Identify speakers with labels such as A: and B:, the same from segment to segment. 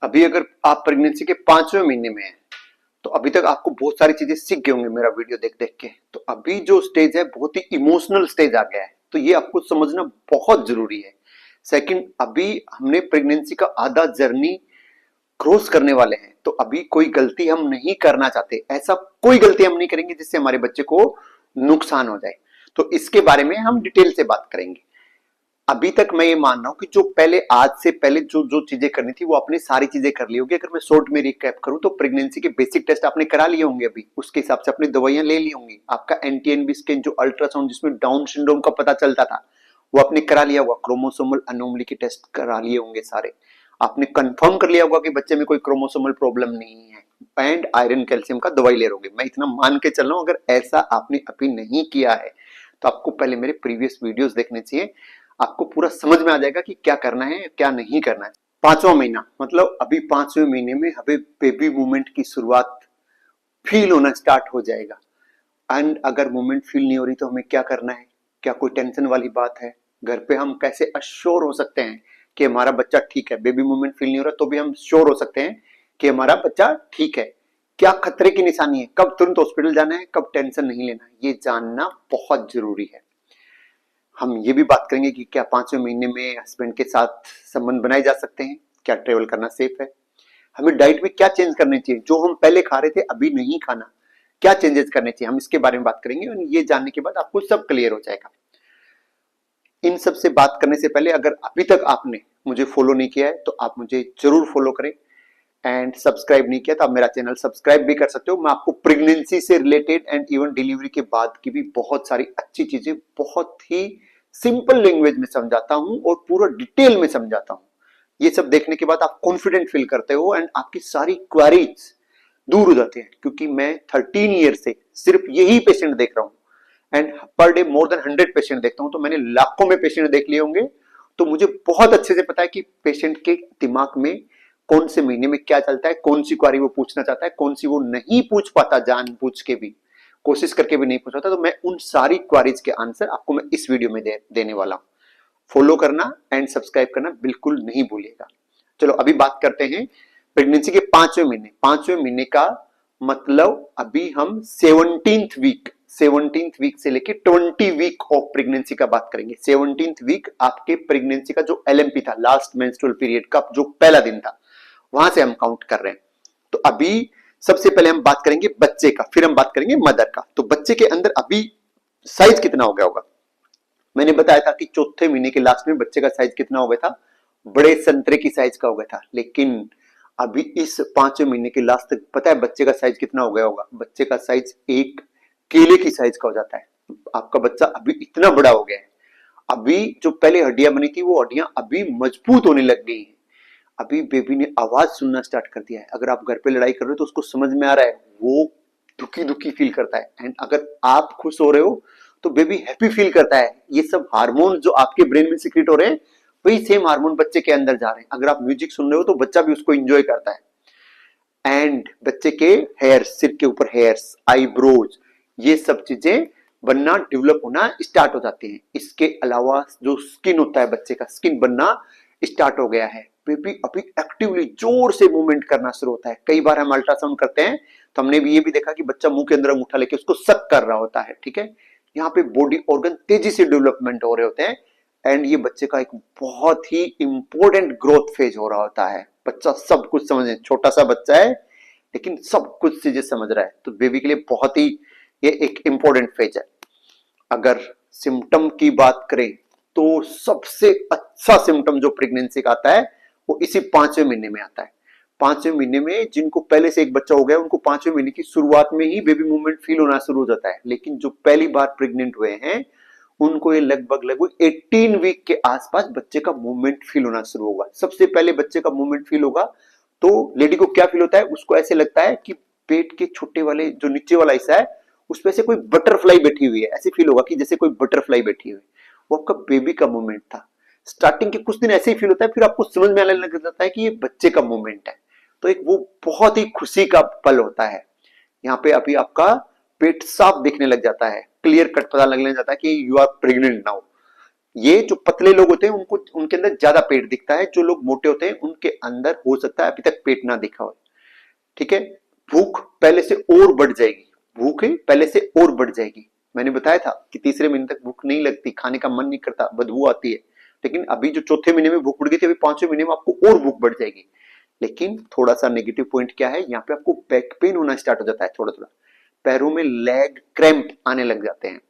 A: अभी अगर आप प्रेगनेंसी के 5वें महीने में हैं तो अभी तक आपको बहुत सारी चीजें सीख गए होंगे मेरा वीडियो देख देख के। तो अभी जो स्टेज है बहुत ही इमोशनल स्टेज आ गया है, तो ये आपको समझना बहुत जरूरी है। सेकंड, अभी हमने प्रेगनेंसी का आधा जर्नी क्रॉस करने वाले हैं, तो अभी कोई गलती हम नहीं करना चाहते। ऐसा कोई गलती हम नहीं करेंगे जिससे हमारे बच्चे को नुकसान हो जाए। तो इसके बारे में हम डिटेल से बात करेंगे। अभी तक मैं ये मान रहा हूं कि जो पहले, आज से पहले जो जो चीजें करनी थी वो आपने सारी चीजें कर ली होगी। अगर मैं शॉर्ट में रिकैप करूं तो प्रेगनेंसी के बेसिक टेस्ट आपने करा लिए होंगे, अभी उसके हिसाब से अपनी दवाइयां ले ली होंगी। आपका एनटीएनबी स्कैन, जो अल्ट्रासाउंड जिसमें डाउन सिंड्रोम का पता चलता था, वो आपने करा लिया होगा। क्रोमोसोमल अनोमली के टेस्ट करा लिए होंगे सारे। आपने कंफर्म कर लिया होगा कि बच्चे में कोई क्रोमोसोमल प्रॉब्लम नहीं है। एंड आयरन कैल्शियम का दवाई ले रहोगे, मैं इतना मान के चल रहा हूं। अगर ऐसा आपने अभी नहीं किया है तो आपको पहले मेरे प्रीवियस वीडियोस देखने चाहिए, आपको पूरा समझ में आ जाएगा कि क्या करना है क्या नहीं करना है। 5वां महीना मतलब अभी 5वें महीने में हमें बेबी मूवमेंट की शुरुआत फील होना स्टार्ट हो जाएगा। एंड अगर मूवमेंट फील नहीं हो रही तो हमें क्या करना है? क्या कोई टेंशन वाली बात है? घर पे हम कैसे अश्योर हो सकते हैं कि हमारा बच्चा ठीक है? बेबी मूवमेंट फील नहीं हो रहा तो भी हम श्योर हो सकते हैं कि हमारा बच्चा ठीक है। क्या खतरे की निशानी है? कब तुरंत हॉस्पिटल जाना है, कब टेंशन नहीं लेना है, ये जानना बहुत जरूरी है। हम ये भी बात करेंगे कि क्या 5वें महीने में हस्बैंड के साथ संबंध बनाए जा सकते हैं, क्या ट्रेवल करना सेफ है, हमें डाइट में क्या चेंज करने चाहिए, जो हम पहले खा रहे थे अभी नहीं खाना, क्या चेंजेस करने चाहिए, हम इसके बारे में बात करेंगे। और ये जानने के बाद आपको सब क्लियर हो जाएगा। इन सब से बात करने से पहले अगर अभी तक आपने मुझे फॉलो नहीं किया है तो आप मुझे जरूर फॉलो करें। एंड सब्सक्राइब नहीं किया तो आप मेरा चैनल सब्सक्राइब भी कर सकते हो। मैं आपको प्रेगनेंसी से रिलेटेड एंड इवन डिलीवरी के बाद की भी बहुत सारी अच्छी चीजें बहुत ही सिंपल लैंग्वेज में समझाता हूं और पूरा डिटेल में समझाता हूं। ये सब देखने के बाद आप कॉन्फिडेंट फील करते हो एंड आपकी सारी क्वेरीज दूर हो जाती है, क्योंकि मैं 13 ईयर से सिर्फ यही पेशेंट देख रहा हूं and per day more than 100 patient देखता हूं। तो मैंने लाखों में पेशेंट देख लिए होंगे, तो मुझे बहुत अच्छे से पता है कि पेशेंट के दिमाग में कौन से महीने में क्या चलता है, कौन सी क्वारी वो पूछना चाहता है, कौन सी वो नहीं पूछ पाता, जान पूछ के भी, कोशिश करके भी नहीं पूछ पाता। तो मैं उन सारी क्वारीज के आंसर आपको मैं इस वीडियो में देने वाला हूं। फॉलो करना एंड सब्सक्राइब करना बिल्कुल नहीं भूलिएगा। चलो अभी बात करते हैं प्रेगनेंसी के 5वें महीने। 5वें महीने का मतलब अभी हम 17th वीक से लेके 20 वीक ऑफ प्रेगनेंसी का बात करेंगे। 17th वीक आपके प्रेगनेंसी का जो एलएमपी था, लास्ट मेंस्ट्रुअल पीरियड का जो पहला दिन था, वहां से हम काउंट कर रहे हैं। तो अभी सबसे पहले हम बात करेंगे बच्चे का, फिर हम बात करेंगे मदर का। तो बच्चे के अंदर अभी साइज कितना हो गया होगा? मैंने बताया था कि चौथे महीने के लास्ट में बच्चे का साइज कितना हो गया था? बड़े संतरे की साइज का हो गया था। लेकिन अभी इस 5वें महीने के लास्ट तक पता है बच्चे का साइज कितना हो गया होगा? बच्चे का साइज एक केले की साइज का हो जाता है। आपका बच्चा अभी इतना बड़ा हो गया है। अभी जो पहले हड्डियां बनी थी वो हड्डियां अभी मजबूत होने लग गई हैं। अभी बेबी ने आवाज सुनना स्टार्ट कर दिया है। अगर आप घर पे लड़ाई कर रहे हो तो उसको समझ में आ रहा है, वो दुखी दुखी फील करता है। एंड अगर आप खुश हो रहे हो तो बेबी हैप्पी फील करता है। ये सब हार्मोन जो आपके ब्रेन में सिक्रेट हो रहे हैं, वही सेम हार्मोन बच्चे के अंदर जा रहे हैं। अगर आप म्यूजिक सुन रहे हो तो बच्चा भी उसको एंजॉय करता है। एंड बच्चे के हेयर्स, सिर के ऊपर हेयर्स, आईब्रोज, ये सब चीजें बनना, डेवलप होना स्टार्ट हो जाती हैं। इसके अलावा जो स्किन होता है बच्चे का, स्किन बनना स्टार्ट हो गया है। बेबी अभी एक्टिवली जोर से मूवमेंट करना शुरू होता है। कई बार हम अल्ट्रासाउंड करते हैं तो हमने भी ये भी देखा कि बच्चा मुंह के अंदर अंगूठा लेके उसको सक कर रहा होता है। ठीक है, यहाँ पे बॉडी ऑर्गन तेजी से डेवलपमेंट हो रहे होते हैं। एंड ये बच्चे का एक बहुत ही इंपॉर्टेंट ग्रोथ फेज हो रहा होता है। बच्चा सब कुछ समझे, छोटा सा बच्चा है लेकिन सब कुछ चीजें समझ रहा है। तो बेबी के लिए बहुत ही ये एक इंपॉर्टेंट फेज है। अगर सिम्टम की बात करें तो सबसे अच्छा सिम्टम जो प्रेगनेंसी का आता है वो इसी 5वें महीने में आता है। 5वें महीने में जिनको पहले से एक बच्चा हो गया उनको 5वें महीने की शुरुआत में ही बेबी मूवमेंट फील होना शुरू हो जाता है। लेकिन जो पहली बार प्रेग्नेंट हुए हैं उनको ये लगभग 18 वीक के आसपास बच्चे का मूवमेंट फील होना शुरू होगा। सबसे पहले बच्चे का मूवमेंट फील होगा तो लेडी को क्या फील होता है? उसको ऐसे लगता है कि पेट के छोटे वाले जो नीचे वाला हिस्सा है उस पे से कोई बटरफ्लाई बैठी हुई है। ऐसे फील होगा कि जैसे कोई बटरफ्लाई बैठी हुई है। वो आपका बेबी का मूवमेंट था। स्टार्टिंग के कुछ दिन ऐसे ही फील होता है, फिर आपको समझ में आने लग जाता है कि ये बच्चे का मूवमेंट है। तो एक वो बहुत ही खुशी का पल होता है। यहाँ पे अभी आपका पेट साफ दिखने लग जाता है, क्लियर कट पता लगने लग जाता है कि यू आर प्रेग्नेंट नाउ। ये जो पतले लोग होते हैं उनको उनके अंदर ज्यादा पेट दिखता है, जो लोग मोटे होते हैं उनके अंदर हो सकता है अभी तक पेट ना दिखा हो। ठीक है। भूख पहले से और बढ़ जाएगी, भूख पहले से और बढ़ जाएगी। मैंने बताया था कि तीसरे महीने तक भूख नहीं लगती, खाने का मन नहीं करता, बदबू आती है। लेकिन अभी जो चौथे महीने में भूख बढ़ गई थी, अभी पांचवें महीने में आपको और भूख बढ़ जाएगी। लेकिन थोड़ा सा नेगेटिव पॉइंट क्या है, यहाँ पे आपको बैक पेन होना स्टार्ट हो जाता है, थोड़ा थोड़ा पैरों में लेग क्रैम्प आने लग जाते हैं।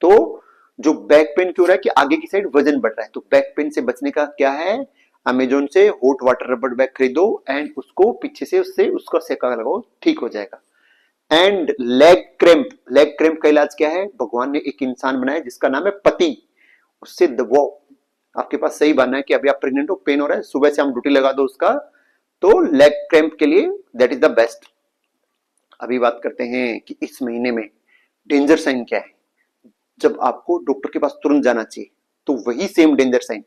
A: तो जो बैक पेन क्यों हो रहा है कि आगे की साइड वजन बढ़ रहा है, तो बैक पेन से बचने का क्या है, अमेजोन से हॉट वाटर रबर बैग खरीदो एंड उसको पीछे से उससे उसका सेका लगाओ, ठीक हो जाएगा। And leg cramp, leg cramp का इलाज क्या है, भगवान ने एक इंसान बनाया जिसका नाम है पति, उससे दबाओ। आपके पास सही बहाना है कि अभी आप प्रेग्नेंट हो, पेन हो रहा है, सुबह से हम ड्यूटी लगा दो उसका, तो लेग क्रैम्प के लिए दैट इज द बेस्ट। अभी बात करते हैं कि इस महीने में डेंजर साइन क्या है, जब आपको डॉक्टर के पास तुरंत जाना चाहिए। तो वही सेम डेंजर साइन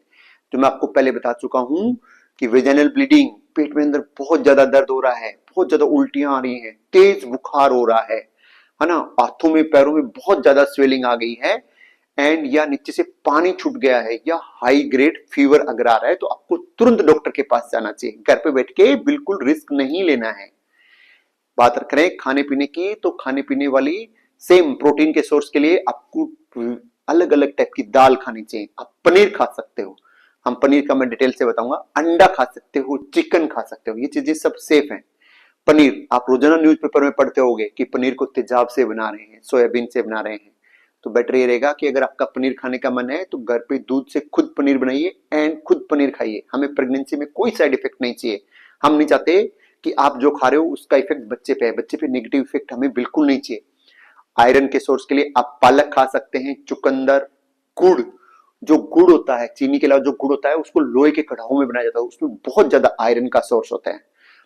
A: जो मैं आपको पहले बता चुका हूं कि वेजाइनल ब्लीडिंग, पेट में अंदर बहुत ज्यादा दर्द हो रहा है, बहुत ज्यादा उल्टियां आ रही हैं, तेज बुखार हो रहा है ना, हाथों में पैरों में बहुत ज्यादा स्वेलिंग आ गई है, एंड या नीचे से पानी छूट गया है, या हाई ग्रेड फीवर अगर आ रहा है, तो आपको तुरंत डॉक्टर के पास जाना चाहिए। घर पे बैठ के बिल्कुल रिस्क नहीं लेना है। बात करें खाने पीने की, तो खाने पीने वाली सेम प्रोटीन के सोर्स के लिए आपको अलग अलग टाइप की दाल खानी चाहिए। आप पनीर खा सकते हो, हम पनीर का मैं डिटेल से बताऊंगा, अंडा खा सकते हो, चिकन खा सकते हो, ये चीजें सब सेफ हैं। पनीर आप रोजाना न्यूज़पेपर में पढ़ते होंगे कि पनीर को तेजाब से बना रहे हैं, सोयाबीन से बना रहे हैं। तो बेटर ये रहेगा कि अगर आपका पनीर खाने का मन है तो घर पे दूध से खुद पनीर बनाइए एंड खुद पनीर खाइए। हमें प्रेगनेंसी में कोई साइड इफेक्ट नहीं चाहिए। हम नहीं चाहते कि आप जो खा रहे हो उसका इफेक्ट बच्चे पे है, बच्चे पे नेगेटिव इफेक्ट हमें बिल्कुल नहीं चाहिए। आयरन के सोर्स के लिए आप पालक खा सकते हैं, चुकंदर, गुड़, जो गुड़ होता है, चीनी के अलावा जो गुड़ होता है उसको लोहे के कढ़ाओं में बनाया जाता है, उसमें बहुत ज्यादा आयरन का सोर्स होता है,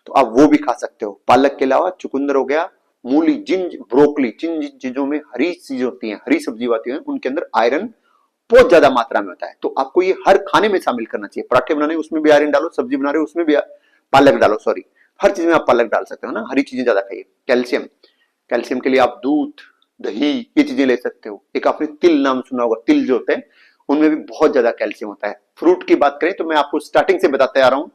A: तो आप वो भी खा सकते हो। पालक के अलावा चुकंदर हो गया, मूली, जिन ब्रोकली, जिन जिन चीजों में हरी चीजें होती हैं, हरी सब्जी आती है, उनके अंदर आयरन बहुत ज्यादा मात्रा में होता है, तो आपको ये हर खाने में शामिल करना चाहिए। पराठे बनाने उसमें भी आयरन डालो, सब्जी बना रहे हो उसमें भी पालक डालो, सॉरी, हर चीज में आप पालक डाल सकते हो ना, हरी चीजें ज्यादा खाइए। कैल्शियम, कैल्शियम के लिए आप दूध, दही, ये चीजें ले सकते हो। एक आपने तिल नाम सुना होगा, तिल जो होते हैं उनमें भी बहुत ज्यादा कैल्शियम होता है। फ्रूट की बात करें तो मैं आपको स्टार्टिंग से बताते आ रहा हूं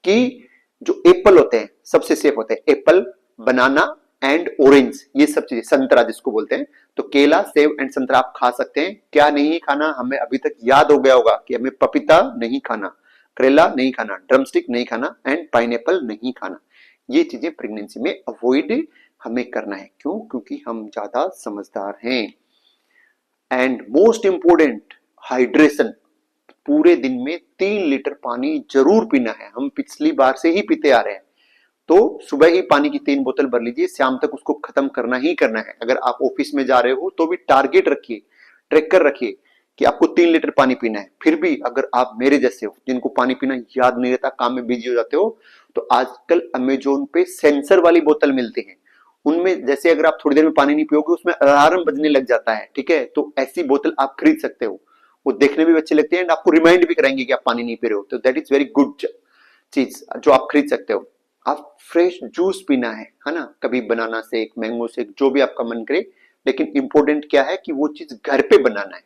A: कि जो एप्पल होते हैं सबसे सेफ होते हैं, एप्पल, बनाना एंड ऑरेंज, ये सब चीजें, संतरा जिसको बोलते हैं, तो केला, सेब एंड संतरा आप खा सकते हैं। क्या नहीं खाना, हमें अभी तक याद हो गया होगा कि हमें पपीता नहीं खाना, करेला नहीं खाना, ड्रमस्टिक नहीं खाना एंड पाइनएप्पल नहीं खाना। ये चीजें प्रेगनेंसी में अवॉइड हमें करना है। क्यों? क्योंकि हम ज्यादा समझदार हैं। एंड मोस्ट इंपोर्टेंट, हाइड्रेशन, पूरे दिन में 3 लीटर पानी जरूर पीना है। हम पिछली बार से ही पीते आ रहे हैं, तो सुबह ही पानी की 3 बोतल भर लीजिए, शाम तक उसको खत्म करना ही करना है। अगर आप ऑफिस में जा रहे हो तो भी टारगेट रखिए, ट्रैकर रखिए कि आपको 3 लीटर पानी पीना है। फिर भी अगर आप मेरे जैसे हो जिनको पानी पीना याद नहीं रहता, काम में बिजी हो जाते हो, तो आजकल अमेजोन पे सेंसर वाली बोतल मिलती है, उनमें जैसे अगर आप थोड़ी देर में पानी नहीं पियोगे उसमें अलार्म बजने लग जाता है। ठीक है, तो ऐसी बोतल आप खरीद सकते हो, वो देखने में भी अच्छी लगती है एंड आपको रिमाइंड भी कराएंगे कि आप पानी नहीं पी रहे हो, तो दैट इज वेरी गुड चीज जो आप खरीद सकते हो। आप फ्रेश जूस पीना है ना, कभी बनाना शेक, मैंगो शेक, जो भी आपका मन करे, लेकिन इंपॉर्टेंट क्या है कि वो चीज घर पे बनाना है।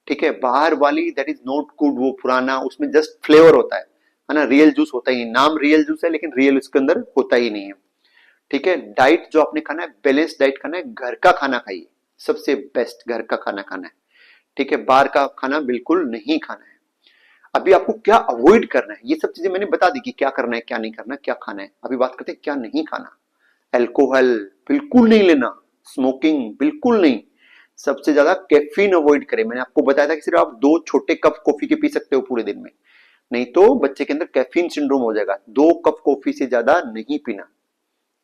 A: ठीक है, बाहर वाली दैट इज नॉट गुड, वो पुराना, उसमें जस्ट फ्लेवर होता है ना, रियल जूस होता ही नहीं, नाम रियल जूस है लेकिन रियल उसके अंदर होता ही नहीं है। ठीक है, डाइट जो आपने खाना है, बैलेंस डाइट खाना है, घर का खाना खाइए, सबसे बेस्ट घर का खाना खाना है। ठीक है, बाहर का खाना बिल्कुल नहीं खाना है। अभी आपको क्या अवॉइड करना है, ये सब चीजें मैंने बता दी कि क्या करना है, क्या नहीं करना, क्या खाना है। अभी बात करते हैं क्या नहीं खाना। अल्कोहल बिल्कुल नहीं लेना, स्मोकिंग बिल्कुल नहीं, सबसे ज्यादा कैफीन अवॉइड करें। मैंने आपको बताया था कि सिर्फ आप 2 छोटे कप कॉफी के पी सकते हो पूरे दिन में, नहीं तो बच्चे के अंदर कैफीन सिंड्रोम हो जाएगा। 2 कप कॉफी से ज्यादा नहीं पीना।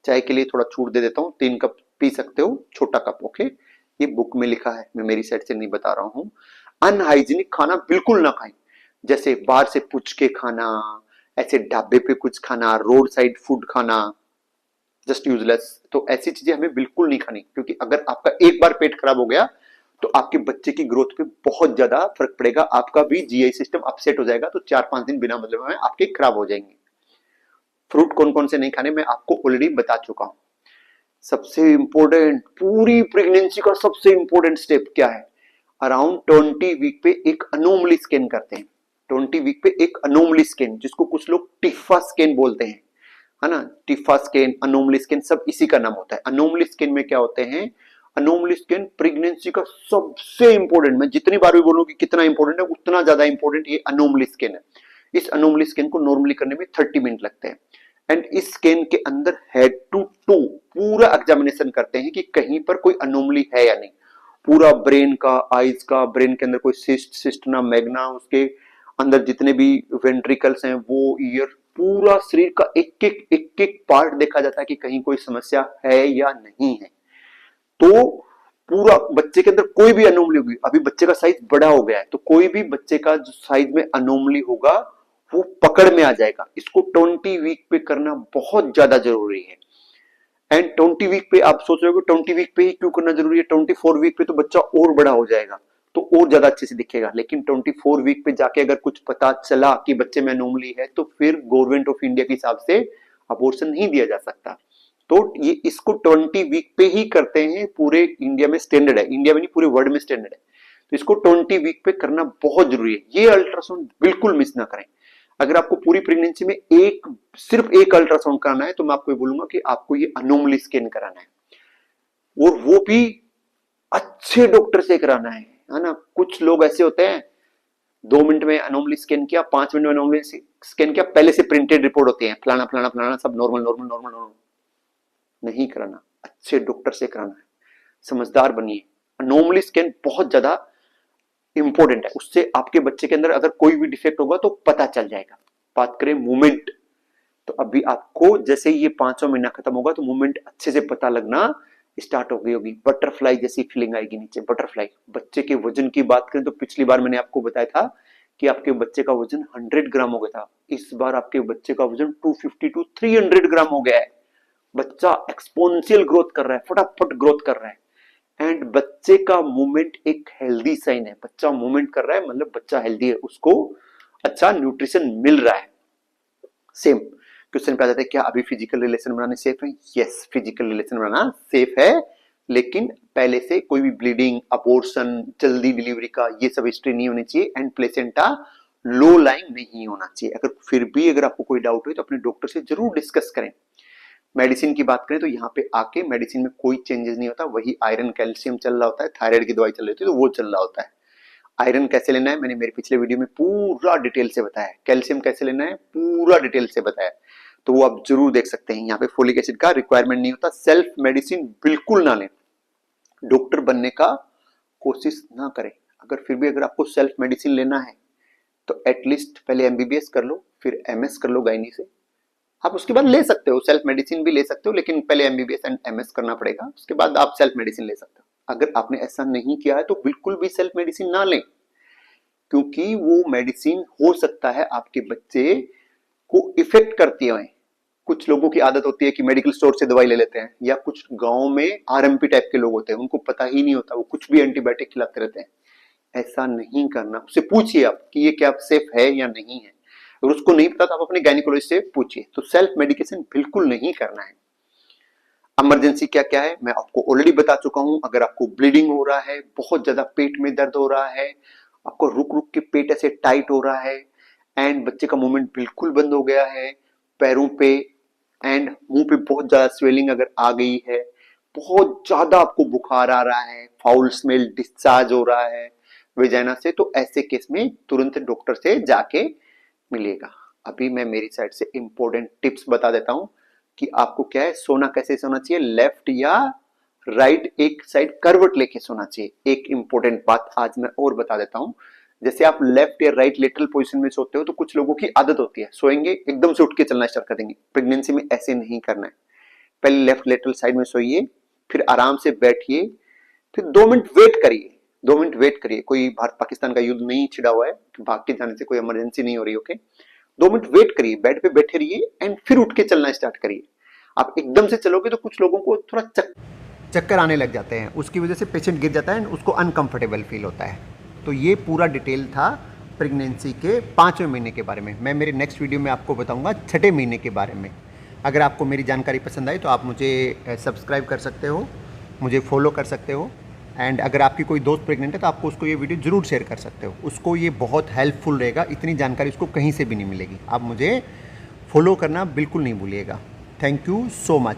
A: चाय के लिए थोड़ा छूट दे देता हूँ, 3 कप पी सकते हो, छोटा कप, ओके, ये बुक में लिखा है, मैं मेरी साइड से नहीं बता रहा हूँ। अनहाइजीनिक खाना बिल्कुल ना खाएं, जैसे बाहर से पूछ के खाना, ऐसे ढाबे पे कुछ खाना, रोड साइड फूड खाना, जस्ट यूजलेस। तो ऐसी चीजें हमें बिल्कुल नहीं खानी, क्योंकि अगर आपका एक बार पेट खराब हो गया तो आपके बच्चे की ग्रोथ पे बहुत ज्यादा फर्क पड़ेगा, आपका भी जीआई सिस्टम अपसेट हो जाएगा, तो 4-5 दिन बिना मतलब में आपके खराब हो जाएंगे। फ्रूट कौन कौन से नहीं खाने मैं आपको ऑलरेडी बता चुका हूं। सबसे इंपॉर्टेंट, पूरी प्रेगनेंसी का सबसे इंपॉर्टेंट स्टेप क्या है, अराउंड 20 वीक पे एक अनोमली स्कैन करते हैं। 20 वीक पे एक अनोमली स्कैन, जिसको कुछ लोग टिफा स्कैन बोलते हैं, है ना। टिफा स्कैन, अनोमली स्कैन, सब इसी का नाम होता है। अनोमली स्कैन में क्या होते हैं, अनोमली स्कैन प्रेगनेंसी का सबसे इंपॉर्टेंट, मैं जितनी बार भी बोलूं कि कितना इंपॉर्टेंट है, उतना ज्यादा इंपॉर्टेंट ये अनोमली स्कैन है। इस अनोमली स्कैन को नॉर्मली करने में 30 मिनट लगते हैं। एंड इस स्कैन के अंदर हेड टू टू पूरा एग्जामिनेशन करते हैं कि कहीं पर कोई अनोमली है या नहीं। पूरा ब्रेन का, आईज का, ब्रेन के अंदर कोई सिस्ट, सिस्टना मैग्ना, उसके अंदर जितने भी वेंट्रिकल्स हैं वो, ईयर, पूरा शरीर का एक एक पार्ट देखा जाता है कि कहीं कोई समस्या है या नहीं है। तो पूरा बच्चे के अंदर कोई भी अनोमली होगी, अभी बच्चे का साइज बड़ा हो गया है, तो कोई भी बच्चे का जो साइज में अनोमली होगा वो पकड़ में आ जाएगा। इसको 20 वीक पे करना बहुत ज्यादा जरूरी है। एंड 20 वीक पे आप सोच रहे हो 20 वीक पे ही क्यों करना जरूरी है, 24 वीक पे तो बच्चा और बड़ा हो जाएगा, तो और ज्यादा अच्छे से दिखेगा। लेकिन 24 वीक पे जाके अगर कुछ पता चला कि बच्चे में अनोमली है, तो फिर गवर्नमेंट ऑफ इंडिया के हिसाब से अबॉर्शन नहीं दिया जा सकता। तो ये इसको 20 वीक पे ही करते हैं, पूरे इंडिया में स्टैंडर्ड है, इंडिया में नहीं पूरे वर्ल्ड में स्टैंडर्ड है। तो इसको 20 वीक पे करना बहुत जरूरी है। ये अल्ट्रासाउंड बिल्कुल मिस ना करें। अगर आपको पूरी प्रेगनेंसी में सिर्फ एक अल्ट्रासाउंड कराना है, तो मैं आपको ये बोलूंगा कि आपको ये अनोमली स्कैन कराना है, और वो भी अच्छे डॉक्टर से कराना है ना। कुछ लोग ऐसे होते हैं 2 मिनट में अनोमली स्कैन किया, 5 मिनट में अनोमली स्कैन किया, पहले से प्रिंटेड रिपोर्ट होती है, फलाना फलाना फलाना सब नॉर्मल नॉर्मल नॉर्मल नॉर्मल। नहीं कराना, अच्छे डॉक्टर से कराना है, समझदार बनिए। अनोमली स्कैन बहुत ज्यादा इंपॉर्टेंट है, उससे आपके बच्चे के अंदर अगर कोई भी डिफेक्ट होगा तो पता चल जाएगा। बात करें मूवमेंट, तो अभी आपको जैसे ही ये 5वां महीना खत्म होगा तो मूवमेंट अच्छे से पता लगना स्टार्ट हो गई होगी। बटरफ्लाई जैसी फीलिंग आएगी नीचे, बटरफ्लाई। बच्चे के वजन की बात करें तो पिछली बार मैंने आपको बताया था कि आपके बच्चे का वजन 100 ग्राम हो गया था, इस बार आपके बच्चे का वजन 250 टू 300 ग्राम हो गया है। बच्चा एक्सपोनेंशियल ग्रोथ कर रहा है, फटाफट ग्रोथ कर रहा है। एंड बच्चे का मूवमेंट एक हेल्दी साइन है, बच्चा मूवमेंट कर रहा है मतलब बच्चा हेल्दी है, उसको अच्छा न्यूट्रिशन मिल रहा है। सेम क्वेश्चन पे आ जाता है, क्या अभी फिजिकल रिलेशन बनाने सेफ है? यस, फिजिकल रिलेशन बनाना सेफ है, लेकिन पहले से कोई भी ब्लीडिंग, अबॉर्शन, जल्दी डिलीवरी का ये सब हिस्ट्री नहीं होनी चाहिए, एंड प्लेसेंटा लो लाइंग नहीं होना चाहिए। अगर फिर भी अगर आपको कोई डाउट हो तो अपने डॉक्टर से जरूर डिस्कस करें। मेडिसिन की बात करें तो यहाँ पे आके मेडिसिन में कोई चेंजेस नहीं होता, वही आयरन कैल्शियम चल रहा होता है, थायराइड की दवाई चल रही होती है तो वो चल रहा होता है। आयरन कैसे लेना है मैंने मेरे पिछले वीडियो में पूरा डिटेल से बताया, कैल्शियम कैसे लेना है पूरा डिटेल से बताया, तो वो आप जरूर देख सकते हैं। यहाँ पे फोलिक एसिड का रिक्वायरमेंट नहीं होता। सेल्फ मेडिसिन बिल्कुल ना लें, डॉक्टर बनने का कोशिश ना करें। अगर फिर भी अगर आपको सेल्फ मेडिसिन लेना है तो एटलीस्ट पहले एमबीबीएस कर लो, फिर एमएस कर लो गायनी से, आप उसके बाद ले सकते हो, सेल्फ मेडिसिन भी ले सकते हो, लेकिन पहले एमबीबीएस एंड एमएस करना पड़ेगा, उसके बाद आप सेल्फ मेडिसिन ले सकते हो। अगर आपने ऐसा नहीं किया है तो बिल्कुल भी सेल्फ मेडिसिन ना लें, क्योंकि वो मेडिसिन हो सकता है आपके बच्चे को इफेक्ट करती है। कुछ लोगों की आदत होती है कि मेडिकल स्टोर से दवाई ले लेते हैं, या कुछ गांव में आरएमपी टाइप के लोग होते हैं, उनको पता ही नहीं होता, वो कुछ भी एंटीबायोटिक खिलाते रहते हैं। ऐसा नहीं करना, उससे पूछिए आप कि ये क्या सेफ है या नहीं है। अगर उसको नहीं पता तो आप अपने गायनिकोलॉजिस्ट से पूछिए। तो सेल्फ मेडिकेशन बिल्कुल नहीं करना है। इमरजेंसी क्या क्या है मैं आपको ऑलरेडी बता चुका हूं। अगर आपको ब्लीडिंग हो रहा है, बहुत ज्यादा पेट में दर्द हो रहा है, आपको रुक रुक के पेट ऐसे टाइट हो रहा है, एंड बच्चे का मूवमेंट बिल्कुल बंद हो गया है, पैरों पे एंड मुंह पे बहुत ज्यादा स्वेलिंग अगर आ गई है, बहुत ज्यादा आपको बुखार आ रहा है, फाउल स्मेल डिस्चार्ज हो रहा है वेजाइना से, तो ऐसे केस में तुरंत डॉक्टर से जाके मिलेगा। अभी मैं मेरी साइड से इंपॉर्टेंट टिप्स बता देता हूं कि आपको क्या है, सोना कैसे सोना चाहिए, लेफ्ट या राइट, एक साइड करवट लेके सोना चाहिए। एक इंपॉर्टेंट बात आज मैं और बता देता हूं, जैसे आप लेफ्ट या राइट लेटरल पोजीशन में सोते हो तो कुछ लोगों की आदत होती है सोएंगे एकदम से उठ के चलना स्टार्ट कर देंगे। प्रेगनेंसी में ऐसे नहीं करना है। पहले लेफ्ट लेटरल साइड में सोइए, फिर आराम से बैठिए, फिर 2 मिनट वेट करिए। 2 मिनट वेट करिए, कोई भारत पाकिस्तान का युद्ध नहीं छिड़ा हुआ है, भाग के जाने से कोई इमरजेंसी नहीं हो रही। ओके, 2 मिनट वेट करिए, बेड पे बैठे रहिए, एंड फिर उठ के चलना स्टार्ट करिए। आप एकदम से चलोगे तो कुछ लोगों को थोड़ा चक्कर आने लग जाते हैं, उसकी वजह से पेशेंट गिर जाता है, उसको अनकंफर्टेबल फील होता है। तो ये पूरा डिटेल था प्रेगनेंसी के 5वें महीने के बारे में। मैं मेरे नेक्स्ट वीडियो में आपको बताऊंगा 6ठे महीने के बारे में। अगर आपको मेरी जानकारी पसंद आई तो आप मुझे सब्सक्राइब कर सकते हो, मुझे फॉलो कर सकते हो, एंड अगर आपकी कोई दोस्त प्रेग्नेंट है तो आपको उसको ये वीडियो ज़रूर शेयर कर सकते हो, उसको ये बहुत हेल्पफुल रहेगा। इतनी जानकारी उसको कहीं से भी नहीं मिलेगी। आप मुझे फॉलो करना बिल्कुल नहीं भूलिएगा। Thank you so much.